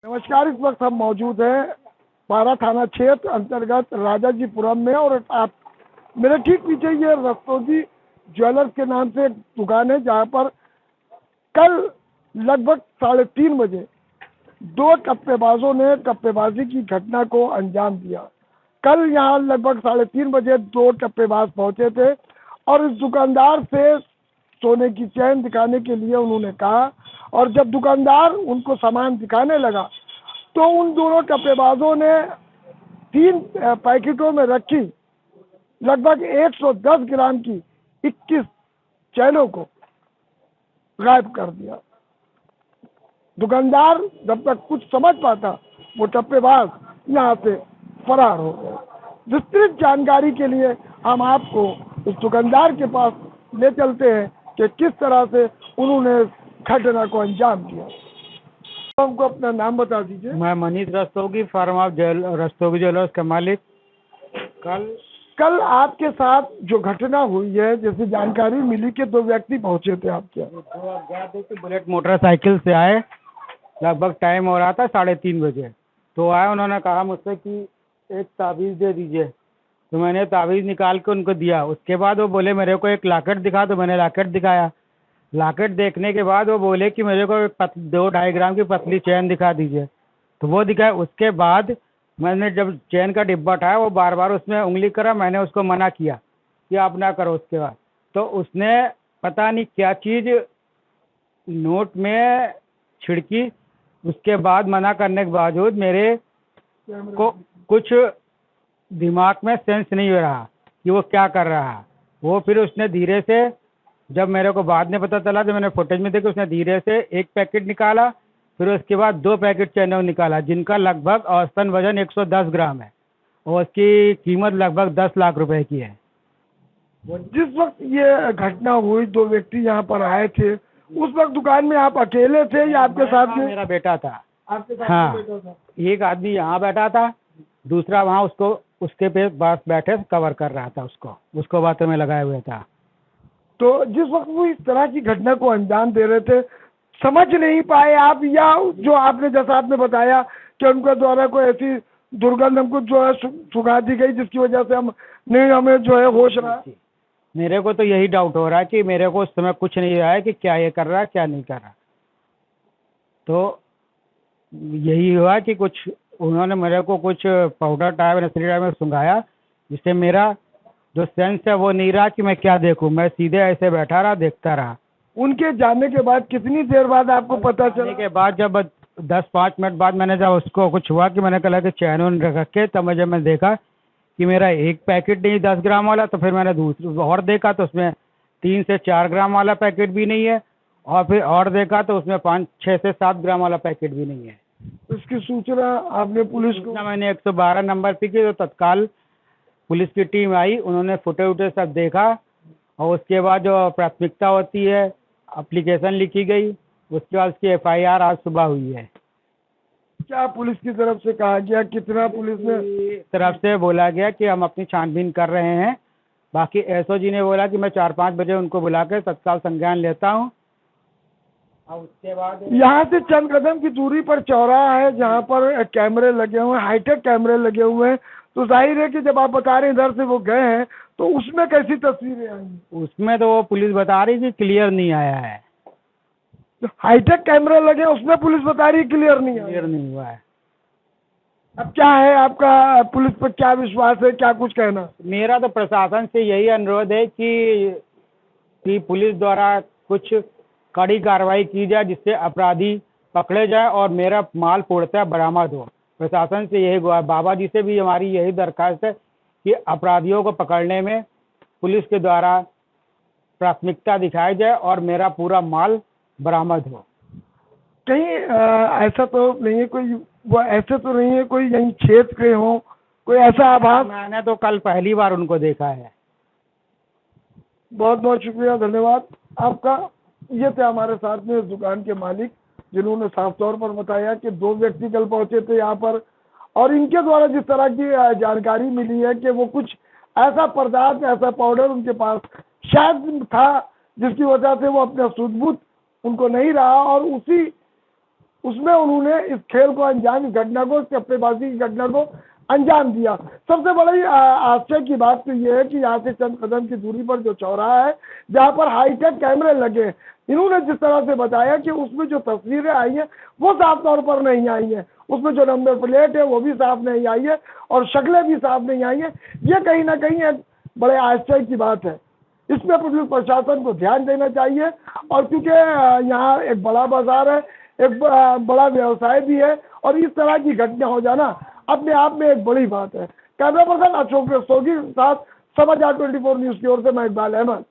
नमस्कार। इस वक्त हम मौजूद हैं पारा थाना क्षेत्र अंतर्गत राजाजीपुरम में और आप मेरे ठीक पीछे ये रस्तोगी ज्वेलर्स के नाम से एक दुकान है जहां पर कल लगभग 3:30 बजे दो कप्पेबाजों ने कप्पेबाजी की घटना को अंजाम दिया। कल यहां लगभग 3:30 बजे दो कप्पेबाज पहुंचे थे और इस दुकानदार से सोने की चैन दिखाने के लिए उन्होंने कहा और जब दुकानदार उनको सामान दिखाने लगा तो उन दोनों कप्पेबाजों ने 3 पैकेटों में रखी लगभग 110 ग्राम की 21 चैनों को गायब कर दिया। दुकानदार जब तक कुछ समझ पाता वो कप्पेबाज यहाँ से फरार हो गए। विस्तृत जानकारी के लिए हम आपको उस दुकानदार के पास ले चलते हैं कि किस तरह से उन्होंने घटना को अंजाम दिया। तो हमको अपना नाम बता दीजिए। मैं Manish Rastogi, firm of Rastogi jewellers का मालिक। कल आपके साथ जो घटना हुई है, जैसे जानकारी मिली कि 2 व्यक्ति पहुंचे थे आपके यहाँ। तो अज्ञात है कि बुलेट मोटरसाइकिल से आए, लगभग टाइम हो रहा था 3:30 बजे। तो आए, उन्होंने कहा मुझसे कि एक ताबीज़ दे दीजिए। तो मैंने ताबीज़ निकाल के उनको दिया। उसके बाद वो बोले मेरे को एक लॉकेट दिखा। तो मैंने लॉकेट दिखाया। लॉकेट देखने के बाद वो बोले कि मेरे को 2-2.5 ग्राम की पतली चैन दिखा दीजिए। तो वो दिखाया। उसके बाद मैंने जब चैन का डिब्बा उठाया, वो बार बार उसमें उंगली करा। मैंने उसको मना किया कि आप ना करो। उसके बाद तो उसने पता नहीं क्या चीज़ नोट में छिड़की। उसके बाद मना करने के बावजूद मेरे को कुछ दिमाग में सेंस नहीं हो रहा कि वो क्या कर रहा है। वो फिर उसने धीरे से, जब मेरे को बाद में पता चला, जब मैंने फुटेज में देखा, उसने धीरे से एक पैकेट निकाला। फिर उसके बाद 2 पैकेट चैनल निकाला जिनका लगभग औसतन वजन 110 ग्राम है और उसकी कीमत लगभग 10 लाख रुपए की है। जिस वक्त ये घटना हुई 2 व्यक्ति यहाँ पर आए थे, उस वक्त दुकान में आप अकेले थे या आपके साथ में? मेरा बेटा था। आपके साथ हाँ, में बेटा था। एक आदमी यहाँ बैठा था, दूसरा वहाँ उसको उसके पास बैठे कवर कर रहा था। उसको बातों में लगाए हुए था। तो जिस वक्त वो इस तरह की घटना को अंजाम दे रहे थे, समझ नहीं पाए आप, या जो आपने जैसा आपने बताया कि उनके द्वारा कोई ऐसी दुर्गंध हमको जो है सुखा दी गई जिसकी वजह से हमें जो है होश रहा। मेरे को तो यही डाउट हो रहा है कि मेरे को उस समय कुछ नहीं आया कि क्या ये कर रहा है क्या नहीं कर रहा। तो यही हुआ कि कुछ उन्होंने मेरे को कुछ पाउडर टाइप नशेड़ी टाइप में सुंघाया, जिससे मेरा जो सेंस है वो नहीं रहा कि मैं क्या देखूं। मैं सीधे ऐसे बैठा रहा, देखता रहा। उनके जाने के बाद कितनी देर बाद आपको पता चला? के बाद जब 10-5 मिनट बाद मैंने जब उसको कुछ हुआ कि मैंने कहा कि चैन उन रख के, तब जब मैं देखा कि मेरा एक पैकेट नहीं 10 ग्राम वाला, तो फिर मैंने दूसरी और देखा तो उसमें 3 से 4 ग्राम वाला पैकेट भी नहीं है। और फिर और देखा तो उसमें 5-6 से 7 ग्राम वाला पैकेट भी नहीं है। इसकी सूचना आपने पुलिस को? मैंने 112 नंबर पे की तो तत्काल पुलिस की टीम आई। उन्होंने फुटे सब देखा और उसके बाद जो प्राथमिकता होती है, एप्लीकेशन लिखी गई। उसके बाद उसकी FIR आज सुबह हुई है। क्या पुलिस की तरफ से कहा गया? कितना पुलिस ने तरफ से बोला गया कि हम अपनी छानबीन कर रहे हैं। बाकी SOG ने बोला कि मैं 4-5 बजे उनको बुला कर तत्काल संज्ञान लेता हूँ। और उसके बाद यहाँ से चंद कदम की दूरी पर चौराहा है जहाँ पर कैमरे लगे हुए हैं, हाईटेक कैमरे लगे हुए हैं। तो जाहिर है कि जब आप बता रहे हैं इधर से वो गए हैं तो उसमें कैसी तस्वीरें आएंगी? उसमें तो वो पुलिस बता रही थी क्लियर नहीं आया है। तो हाईटेक कैमरे लगे उसमें पुलिस बता रही है क्लियर नहीं क्लियर नहीं हुआ है। अब क्या है आपका, पुलिस पर क्या विश्वास है, क्या कुछ कहना? मेरा तो प्रशासन से यही अनुरोध है कि पुलिस द्वारा कुछ कड़ी कार्रवाई की जाए जिससे अपराधी पकड़े जाए और मेरा माल पूर्णतः बरामद हो। प्रशासन से यही बाबा जी से भी हमारी यही दरखास्त है कि अपराधियों को पकड़ने में पुलिस के द्वारा प्राथमिकता दिखाई जाए और मेरा पूरा माल बरामद हो। कहीं ऐसा तो नहीं है कोई, वो ऐसे तो नहीं है कोई यहीं क्षेत्र के हो, कोई ऐसा आभास? मैंने तो कल पहली बार उनको देखा है। बहुत बहुत शुक्रिया, धन्यवाद आपका। ये थे हमारे साथ में इस दुकान के मालिक जिन्होंने साफ तौर पर बताया कि 2 व्यक्ति कल पहुंचे थे यहाँ पर और इनके द्वारा जिस तरह की जानकारी मिली है कि वो कुछ ऐसा पदार्थ, ऐसा पाउडर उनके पास शायद था जिसकी वजह से वो अपना सूझबूझ उनको नहीं रहा और उसी उसमें उन्होंने इस खेल को अंजाम, इस घटना को, सट्टेबाजी की घटना को अंजाम दिया। सबसे बड़ी आश्चर्य की बात तो ये है कि यहाँ से चंद कदम की दूरी पर जो चौराहा है, जहाँ पर हाईटेक कैमरे लगे, इन्होंने जिस तरह से बताया कि उसमें जो तस्वीरें आई हैं वो साफ तौर पर नहीं आई हैं, उसमें जो नंबर प्लेट है वो भी साफ नहीं आई है और शक्लें भी साफ नहीं आई है। ये कहीं ना कहीं एक बड़े आश्चर्य की बात है। इसमें पुलिस प्रशासन को ध्यान देना चाहिए। और क्योंकि यहाँ एक बड़ा बाजार है, एक बड़ा व्यवसाय भी है, और इस तरह की घटना हो जाना अपने आप में एक बड़ी बात है। कैमरा पर्सन अशोक रस्तोगी के साथ समाचार 24 न्यूज की ओर से मैं इकबाल अहमद।